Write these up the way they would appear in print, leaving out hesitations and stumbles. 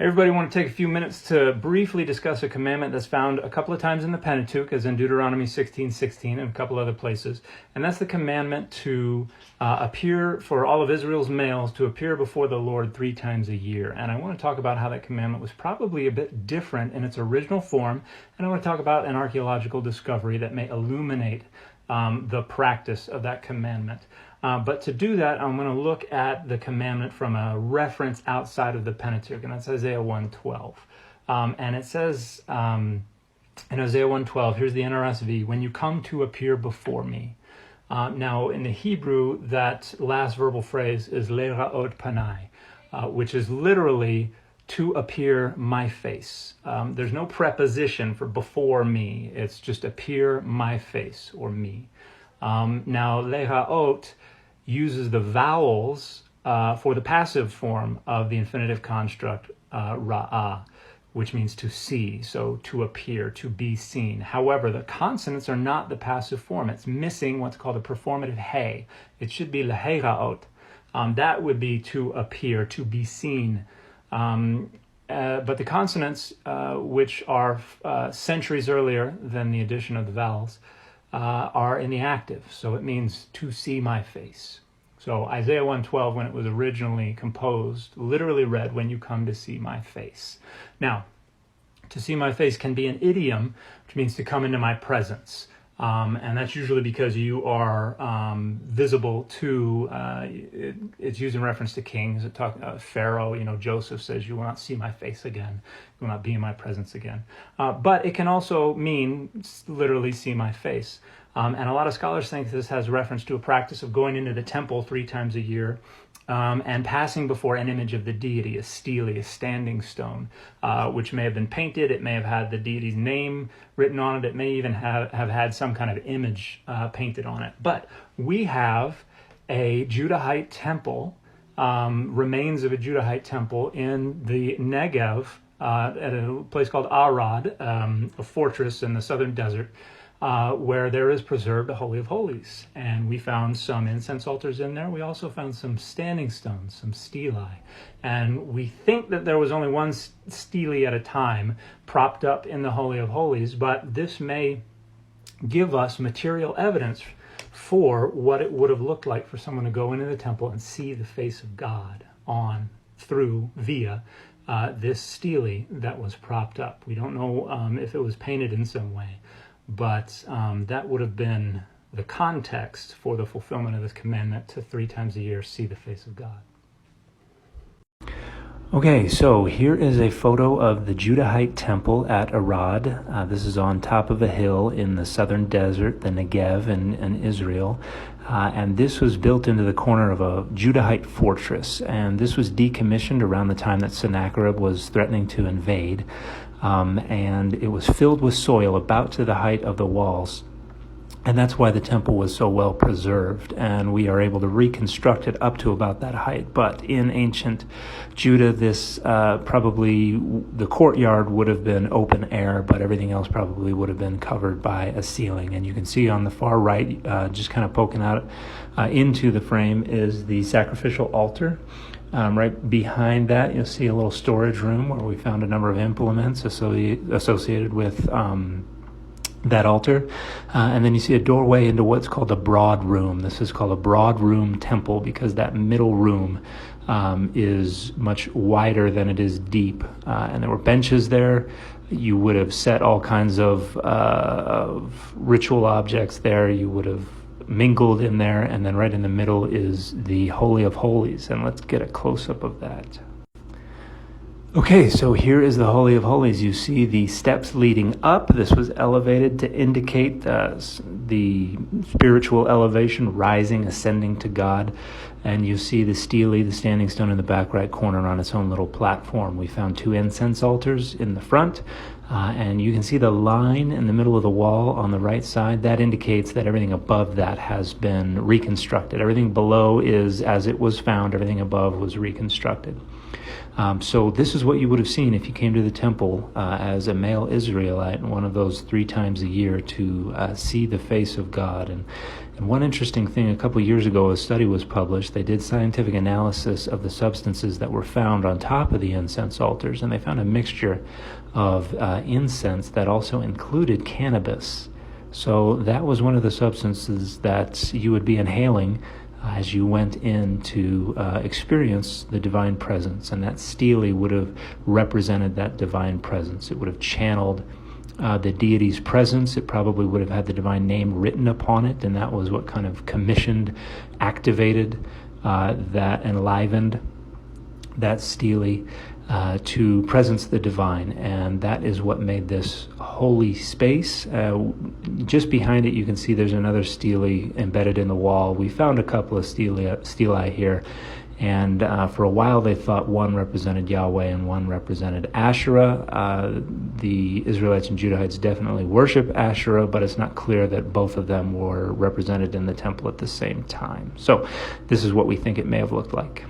Hey everybody, I want to take a few minutes to briefly discuss a commandment that's found a couple of times in the Pentateuch, as in Deuteronomy 16:16 and a couple other places. And that's the commandment to appear for all of Israel's males to appear before the Lord 3 times a year. And I want to talk about how that commandment was probably a bit different in its original form. And I want to talk about an archaeological discovery that may illuminate the practice of that commandment. But to do that, I'm going to look at the commandment from a reference outside of the Pentateuch, and that's Isaiah 1:12. And it says in Isaiah 1:12, here's the NRSV, when you come to appear before me. Now, in the Hebrew, that last verbal phrase is le'ra'ot panai, which is literally to appear my face. There's no preposition for before me. It's just appear my face or me. Now, le'ra'ot uses the vowels for the passive form of the infinitive construct ra'ah, which means to see, so to appear, to be seen. However, the consonants are not the passive form. It's missing what's called a performative hey. It should be le'ra'ot. That would be to appear, to be seen. But the consonants, which are centuries earlier than the addition of the vowels, are in the active, so it means to see my face. So Isaiah 1:12, when it was originally composed, literally read, when you come to see my face. Now, to see my face can be an idiom, which means to come into my presence. And that's usually because you are visible to, it's used in reference to kings. Pharaoh, Joseph says, you will not see my face again. You will not be in my presence again. But it can also mean literally see my face. And a lot of scholars think this has reference to a practice of going into the temple 3 times a year and passing before an image of the deity, a stele, a standing stone, which may have been painted. It may have had the deity's name written on it. It may even have had some kind of image painted on it. But we have a Judahite temple, remains of a Judahite temple in the Negev, at a place called Arad, a fortress in the southern desert, where there is preserved a Holy of Holies. And we found some incense altars in there. We also found some standing stones, some stelae. And we think that there was only one stele at a time propped up in the Holy of Holies, but this may give us material evidence for what it would have looked like for someone to go into the temple and see the face of God via this stele that was propped up. We don't know if it was painted in some way, but that would have been the context for the fulfillment of this commandment to 3 times a year see the face of God. Okay, so here is a photo of the Judahite temple at Arad. This is on top of a hill in the southern desert, the Negev in Israel. And this was built into the corner of a Judahite fortress. And this was decommissioned around the time that Sennacherib was threatening to invade. And it was filled with soil about to the height of the walls. And that's why the temple was so well preserved, and we are able to reconstruct it up to about that height. But in ancient Judah, this probably, the courtyard would have been open air, but everything else probably would have been covered by a ceiling. And you can see on the far right, just kind of poking out into the frame, is the sacrificial altar. Right behind that, you'll see a little storage room where we found a number of implements associated with that altar. And then you see a doorway into what's called a broad room. This is called a broad room temple because that middle room is much wider than it is deep. And there were benches there. You would have set all kinds of ritual objects there. You would have mingled in there. And then right in the middle is the Holy of Holies. And let's get a close-up of that. Okay, so here is the Holy of Holies. You see the steps leading up. This was elevated to indicate the spiritual elevation, rising, ascending to God. And you see the stele, the standing stone in the back right corner on its own little platform. We found 2 incense altars in the front. And you can see the line in the middle of the wall on the right side. That indicates that everything above that has been reconstructed. Everything below is as it was found. Everything above was reconstructed. So this is what you would have seen if you came to the temple as a male Israelite, one of those 3 times a year, to see the face of God. And one interesting thing, a couple years ago, a study was published. They did scientific analysis of the substances that were found on top of the incense altars, and they found a mixture of incense that also included cannabis. So that was one of the substances that you would be inhaling as you went in to experience the divine presence. And that stele would have represented that divine presence. It would have channeled the deity's presence. It probably would have had the divine name written upon it, and that was what kind of commissioned, activated, that enlivened that stele to presence the divine. And that is what made this holy space. Just behind it, you can see there's another stele embedded in the wall. We found a couple of stelae here, and for a while they thought one represented Yahweh and one represented Asherah. The Israelites and Judahites definitely worship Asherah, but it's not clear that both of them were represented in the temple at the same time. So this is what we think it may have looked like.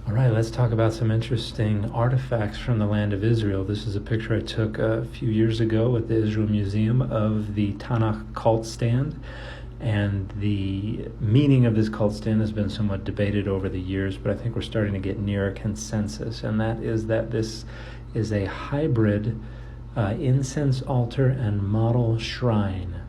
All right, let's talk about some interesting artifacts from the land of Israel. This is a picture I took a few years ago at the Israel Museum of the Ta'anach cult stand. And the meaning of this cult stand has been somewhat debated over the years, but I think we're starting to get near a consensus. And that is that this is a hybrid incense altar and model shrine.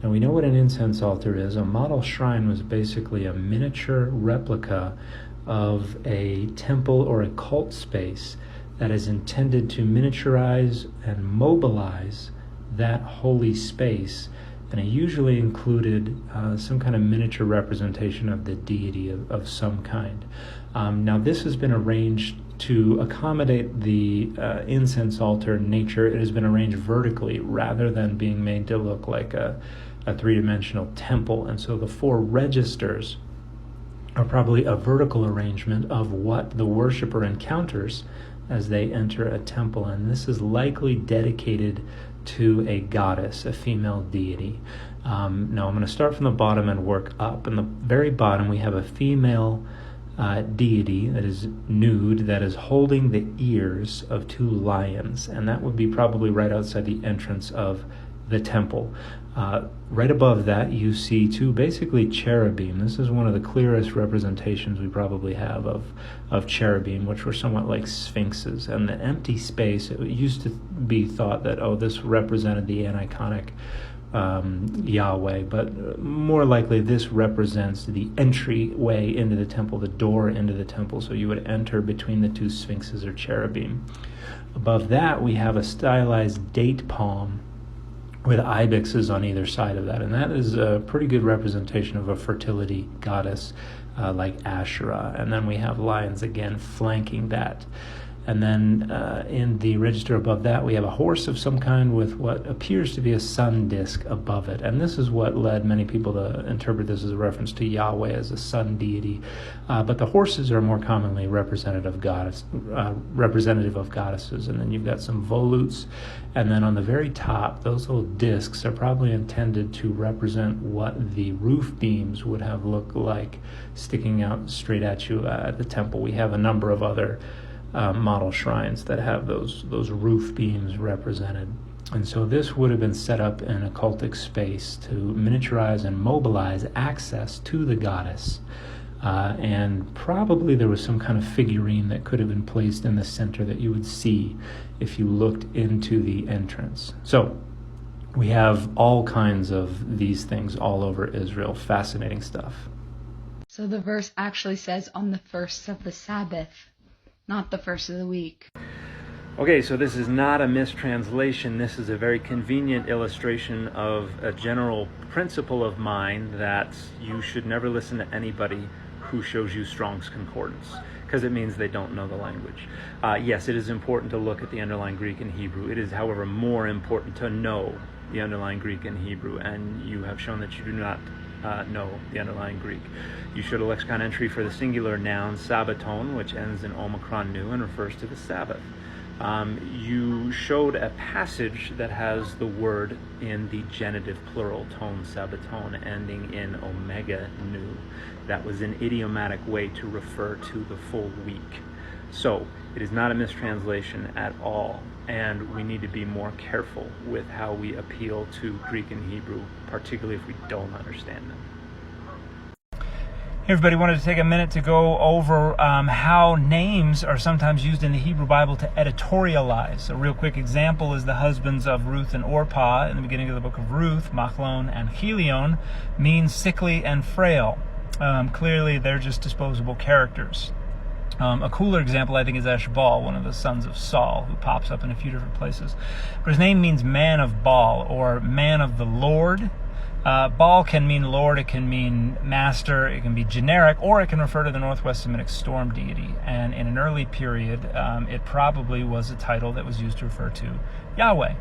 Now, we know what an incense altar is. A model shrine was basically a miniature replica of a temple or a cult space that is intended to miniaturize and mobilize that holy space, and it usually included some kind of miniature representation of the deity of some kind. Now this has been arranged to accommodate the incense altar nature. It has been arranged vertically rather than being made to look like a three-dimensional temple, and so the 4 registers are probably a vertical arrangement of what the worshiper encounters as they enter a temple. And this is likely dedicated to a goddess, a female deity. Now I'm going to start from the bottom and work up. In the very bottom we have a female deity that is nude, that is holding the ears of 2 lions, and that would be probably right outside the entrance of the temple. Right above that you see 2 basically cherubim. This is one of the clearest representations we probably have of cherubim, which were somewhat like sphinxes. And the empty space, it used to be thought that, oh, this represented the aniconic Yahweh, but more likely this represents the entryway into the temple, the door into the temple. So you would enter between the 2 sphinxes or cherubim. Above that we have a stylized date palm with ibexes on either side of that, and that is a pretty good representation of a fertility goddess like Asherah. And then we have lions again flanking that. And then in the register above that, we have a horse of some kind with what appears to be a sun disk above it. And this is what led many people to interpret this as a reference to Yahweh as a sun deity. But the horses are more commonly representative of goddesses. And then you've got some volutes. And then on the very top, those little discs are probably intended to represent what the roof beams would have looked like sticking out straight at you at the temple. We have a number of other model shrines that have those roof beams represented. And so this would have been set up in a cultic space to miniaturize and mobilize access to the goddess. And probably there was some kind of figurine that could have been placed in the center that you would see if you looked into the entrance. So we have all kinds of these things all over Israel. Fascinating stuff. So the verse actually says on the first of the Sabbath, not the first of the week. Okay, so this is not a mistranslation. This is a very convenient illustration of a general principle of mine, that you should never listen to anybody who shows you Strong's Concordance, because it means they don't know the language. Yes, it is important to look at the underlying Greek and Hebrew. It is, however, more important to know the underlying Greek and Hebrew, and you have shown that you do not know the underlying Greek. You showed a lexicon entry for the singular noun Sabbaton, which ends in omicron nu and refers to the Sabbath. you showed a passage that has the word in the genitive plural tone, Sabbaton, ending in omega nu. That was an idiomatic way to refer to the full week. So it is not a mistranslation at all, and we need to be more careful with how we appeal to Greek and Hebrew, particularly if we don't understand them. Hey everybody, wanted to take a minute to go over how names are sometimes used in the Hebrew Bible to editorialize. A real quick example is the husbands of Ruth and Orpah in the beginning of the book of Ruth. Maklelan and Chilion means sickly and frail. Clearly, they're just disposable characters. A cooler example, I think, is Eshbaal, one of the sons of Saul, who pops up in a few different places. But his name means man of Baal, or man of the Lord. Baal can mean Lord, it can mean master, it can be generic, or it can refer to the Northwest Semitic storm deity. And in an early period, it probably was a title that was used to refer to Yahweh.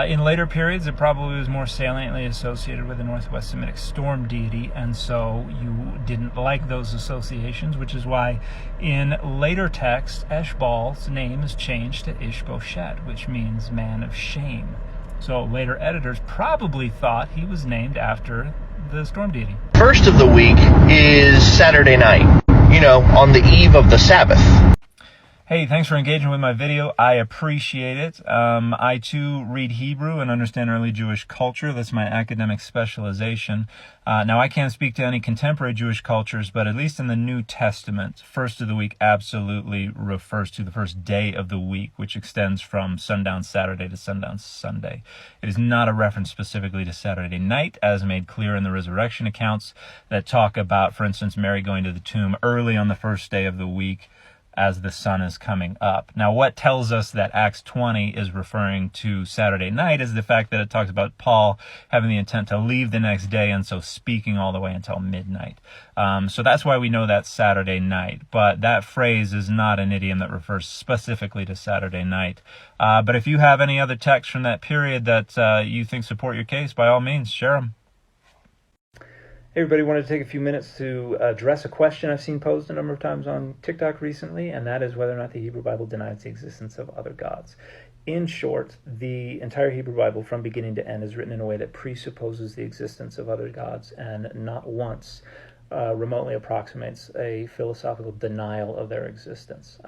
In later periods, it probably was more saliently associated with the Northwest Semitic storm deity, and so you didn't like those associations, which is why in later texts, Eshbaal's name is changed to Ishbosheth, which means man of shame. So later editors probably thought he was named after the storm deity. First of the week is Saturday night, on the eve of the Sabbath. Hey, thanks for engaging with my video. I appreciate it. I too read Hebrew and understand early Jewish culture. That's my academic specialization. Now, I can't speak to any contemporary Jewish cultures, but at least in the New Testament, first of the week absolutely refers to the first day of the week, which extends from sundown Saturday to sundown Sunday. It is not a reference specifically to Saturday night, as made clear in the resurrection accounts that talk about, for instance, Mary going to the tomb early on the first day of the week, as the sun is coming up. Now, what tells us that Acts 20 is referring to Saturday night is the fact that it talks about Paul having the intent to leave the next day, and so speaking all the way until midnight. So that's why we know that's Saturday night. But that phrase is not an idiom that refers specifically to Saturday night. But if you have any other texts from that period that you think support your case, by all means, share them. Hey everybody, wanted to take a few minutes to address a question I've seen posed a number of times on TikTok recently, and that is whether or not the Hebrew Bible denies the existence of other gods. In short, the entire Hebrew Bible from beginning to end is written in a way that presupposes the existence of other gods and not once remotely approximates a philosophical denial of their existence.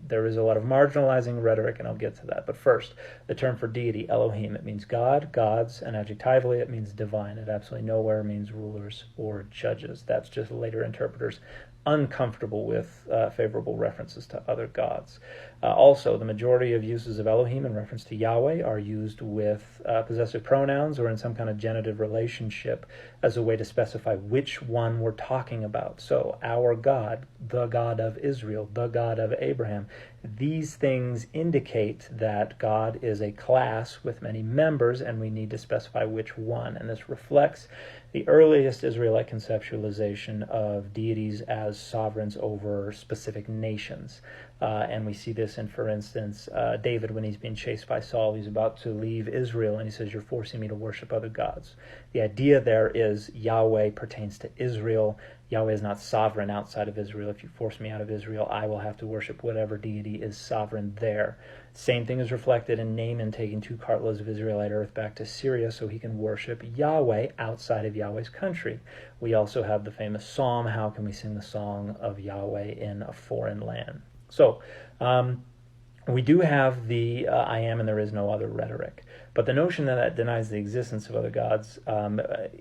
There is a lot of marginalizing rhetoric, and I'll get to that. But first, the term for deity, Elohim, it means God, gods, and adjectively it means divine. It absolutely nowhere means rulers or judges. That's just later interpreters uncomfortable with favorable references to other gods. Also, the majority of uses of Elohim in reference to Yahweh are used with possessive pronouns or in some kind of genitive relationship as a way to specify which one we're talking about. So, our God, the God of Israel, the God of Abraham. These things indicate that God is a class with many members, and we need to specify which one. And this reflects the earliest Israelite conceptualization of deities as sovereigns over specific nations. And we see this in, for instance, David, when he's being chased by Saul, he's about to leave Israel, and he says, "You're forcing me to worship other gods." The idea there is Yahweh pertains to Israel. Yahweh is not sovereign outside of Israel. If you force me out of Israel, I will have to worship whatever deity is sovereign there. Same thing is reflected in Naaman taking 2 cartloads of Israelite earth back to Syria so he can worship Yahweh outside of Yahweh's country. We also have the famous psalm, "How can we sing the song of Yahweh in a foreign land?" So, we do have the I am and there is no other rhetoric. But the notion that denies the existence of other gods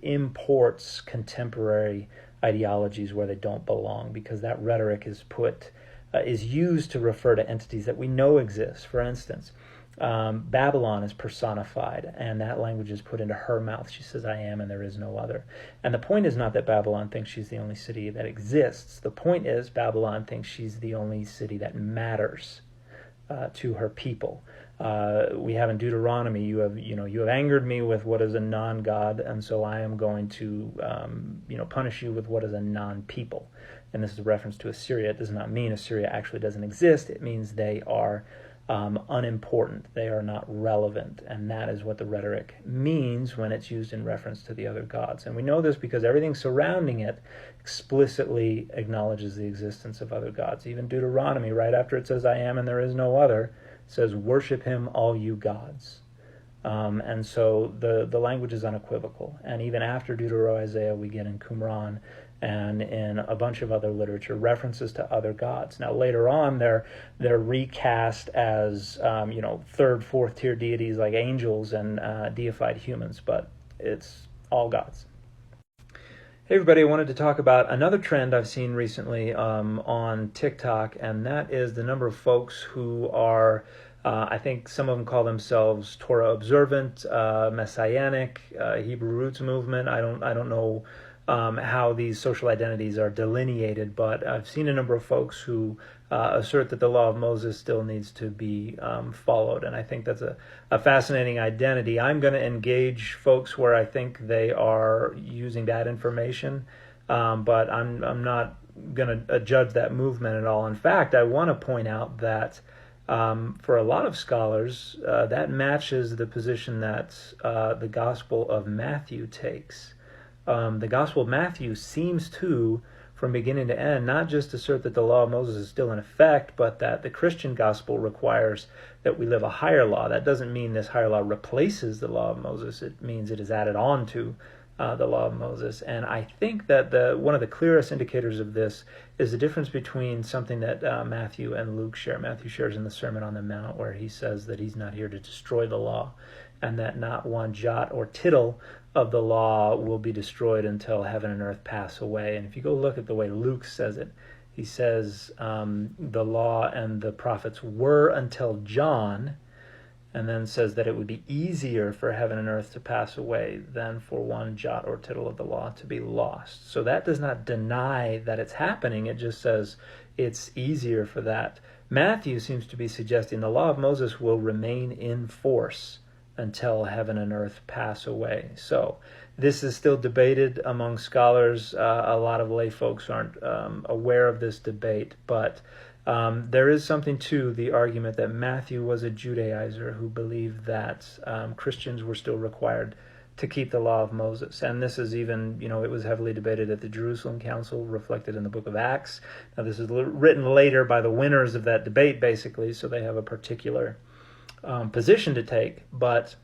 imports contemporary ideologies where they don't belong, because that rhetoric is used to refer to entities that we know exist. For instance, Babylon is personified, and that language is put into her mouth. She says, "I am, and there is no other." And the point is not that Babylon thinks she's the only city that exists. The point is Babylon thinks she's the only city that matters to her people. We have in Deuteronomy, you have angered me with what is a non-God, and so I am going to punish you with what is a non-people. And this is a reference to Assyria. It does not mean Assyria actually doesn't exist. It means they are unimportant. They are not relevant. And that is what the rhetoric means when it's used in reference to the other gods. And we know this because everything surrounding it explicitly acknowledges the existence of other gods. Even Deuteronomy, right after it says, "I am and there is no other," says, "Worship him, all you gods." And so the language is unequivocal. And even after Deutero-Isaiah, we get in Qumran and in a bunch of other literature references to other gods. Now later on, they're recast as third, fourth tier deities like angels and deified humans, but it's all gods. Hey everybody, I wanted to talk about another trend I've seen recently on TikTok, and that is the number of folks who are, I think some of them call themselves Torah observant, Messianic, Hebrew roots movement. I don't know how these social identities are delineated, but I've seen a number of folks who assert that the law of Moses still needs to be followed, and I think that's a fascinating identity. I'm going to engage folks where I think they are using that information, but I'm not going to judge that movement at all. In fact, I want to point out that for a lot of scholars, that matches the position that the Gospel of Matthew takes. The Gospel of Matthew seems to, from beginning to end, not just assert that the law of Moses is still in effect, but that the Christian gospel requires that we live a higher law. That doesn't mean this higher law replaces the law of Moses. It means it is added on to the law of Moses. And I think that one of the clearest indicators of this is the difference between something that Matthew and Luke share. Matthew shares in the Sermon on the Mount, where he says that he's not here to destroy the law, and that not one jot or tittle of the law will be destroyed until heaven and earth pass away. And if you go look at the way Luke says it, he says the law and the prophets were until John, and then says that it would be easier for heaven and earth to pass away than for one jot or tittle of the law to be lost. So that does not deny that it's happening. It just says it's easier for that. Matthew seems to be suggesting the law of Moses will remain in force until heaven and earth pass away. So this is still debated among scholars. A lot of lay folks aren't aware of this debate, but there is something to the argument that Matthew was a Judaizer who believed that Christians were still required to keep the law of Moses. And this is even, it was heavily debated at the Jerusalem Council, reflected in the book of Acts. Now this is written later by the winners of that debate, basically, so they have a particular position to take, but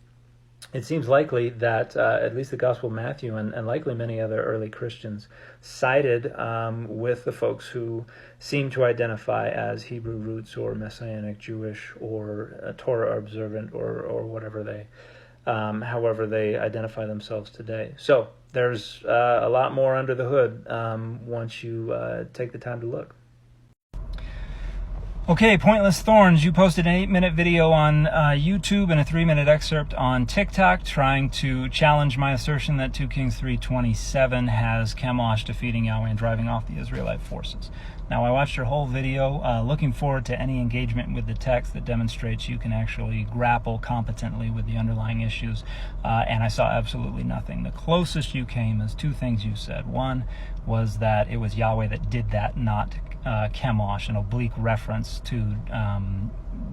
it seems likely that at least the Gospel of Matthew and likely many other early Christians sided with the folks who seem to identify as Hebrew roots or Messianic Jewish or Torah observant or whatever they, however they identify themselves today. So there's a lot more under the hood once you take the time to look. Okay, Pointless Thorns, you posted an 8-minute video on YouTube and a 3-minute excerpt on TikTok trying to challenge my assertion that 2 Kings 3:27 has Chemosh defeating Yahweh and driving off the Israelite forces. Now, I watched your whole video, looking forward to any engagement with the text that demonstrates you can actually grapple competently with the underlying issues, and I saw absolutely nothing. The closest you came is 2 things you said. One was that it was Yahweh that did that, not Chemosh, an oblique reference to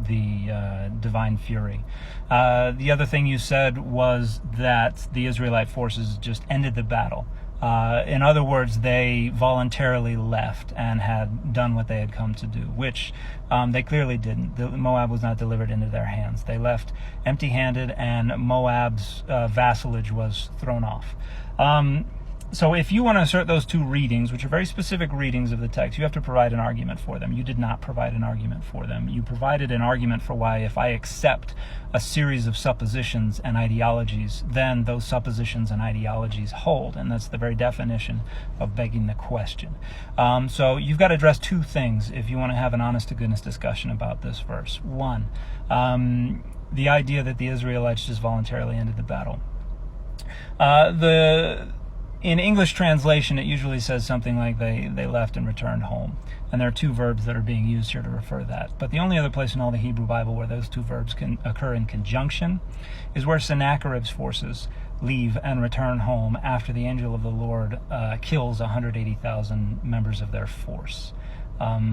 the divine fury. The other thing you said was that the Israelite forces just ended the battle. In other words, they voluntarily left and had done what they had come to do, which they clearly didn't. Moab was not delivered into their hands. They left empty-handed, and Moab's vassalage was thrown off. So if you want to assert those 2 readings, which are very specific readings of the text, you have to provide an argument for them. You did not provide an argument for them. You provided an argument for why, if I accept a series of suppositions and ideologies, then those suppositions and ideologies hold, and that's the very definition of begging the question. So you've got to address 2 things if you want to have an honest-to-goodness discussion about this verse. One, the idea that the Israelites just voluntarily ended the battle. In English translation, it usually says something like they left and returned home. And there are 2 verbs that are being used here to refer to that. But the only other place in all the Hebrew Bible where those 2 verbs can occur in conjunction is where Sennacherib's forces leave and return home after the angel of the Lord kills 180,000 members of their force.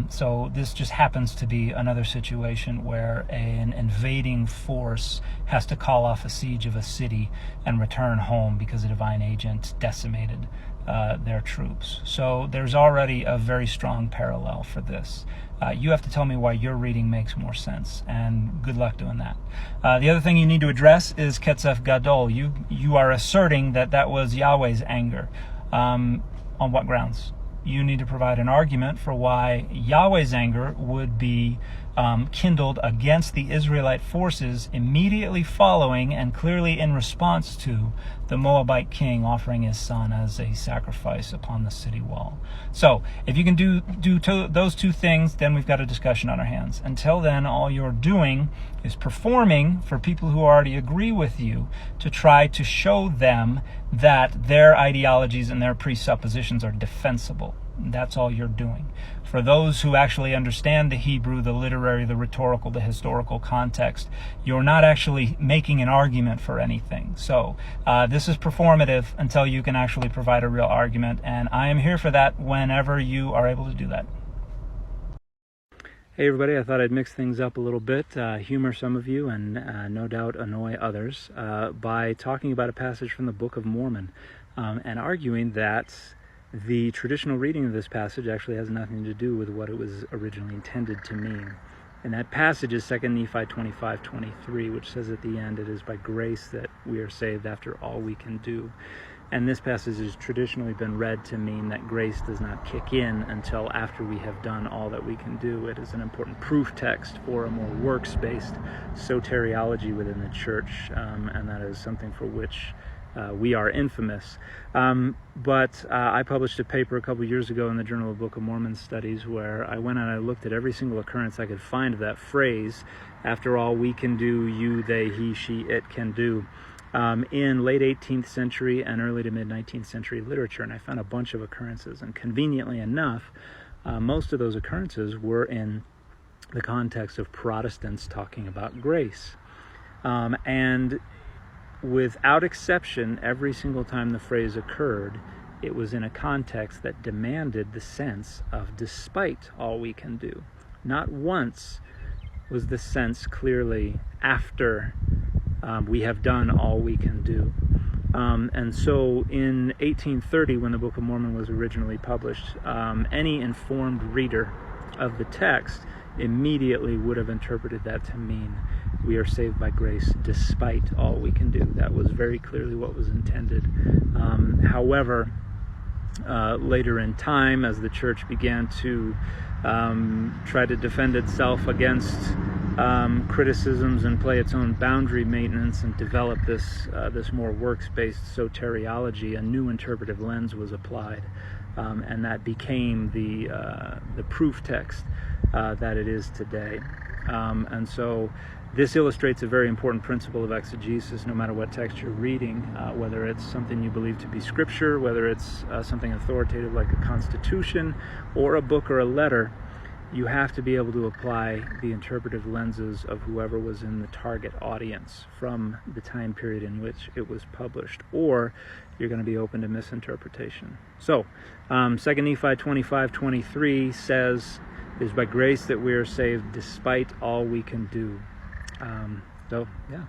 So this just happens to be another situation where an invading force has to call off a siege of a city and return home because a divine agent decimated their troops. So there's already a very strong parallel for this. You have to tell me why your reading makes more sense, and good luck doing that. The other thing you need to address is Ketzef Gadol. You are asserting that was Yahweh's anger. On what grounds? You need to provide an argument for why Yahweh's anger would be kindled against the Israelite forces immediately following and clearly in response to the Moabite king offering his son as a sacrifice upon the city wall. So, if you can do those two things, then we've got a discussion on our hands. Until then, all you're doing is performing for people who already agree with you to try to show them that their ideologies and their presuppositions are defensible. That's all you're doing. For those who actually understand the Hebrew, the literary, the rhetorical, the historical context, you're not actually making an argument for anything. So this is performative until you can actually provide a real argument, and I am here for that whenever you are able to do that. Hey everybody, I thought I'd mix things up a little bit, humor some of you, and no doubt annoy others by talking about a passage from the Book of Mormon and arguing that the traditional reading of this passage actually has nothing to do with what it was originally intended to mean. And that passage is 2 Nephi 25:23, which says at the end, "It is by grace that we are saved after all we can do." And this passage has traditionally been read to mean that grace does not kick in until after we have done all that we can do. It is an important proof text for a more works-based soteriology within the church, and that is something for which we are infamous. But I published a paper a couple years ago in the Journal of Book of Mormon Studies where I went and I looked at every single occurrence I could find of that phrase, "After all we can do, you, they, he, she, it can do," in late 18th century and early to mid-19th century literature. And I found a bunch of occurrences. And conveniently enough, most of those occurrences were in the context of Protestants talking about grace. And without exception, every single time the phrase occurred, it was in a context that demanded the sense of "despite all we can do." Not once was the sense clearly "after we have done all we can do." And so in 1830, when the Book of Mormon was originally published, any informed reader of the text immediately would have interpreted that to mean we are saved by grace despite all we can do. That was very clearly what was intended. However, later in time, as the church began to try to defend itself against criticisms and play its own boundary maintenance and develop this more works-based soteriology, a new interpretive lens was applied, and that became the proof text that it is today. And so this illustrates a very important principle of exegesis, no matter what text you're reading, whether it's something you believe to be scripture, whether it's something authoritative like a constitution, or a book or a letter. You have to be able to apply the interpretive lenses of whoever was in the target audience from the time period in which it was published, or you're going to be open to misinterpretation. So, 2 Nephi 25:23 says, "It is by grace that we are saved despite all we can do." So, yeah.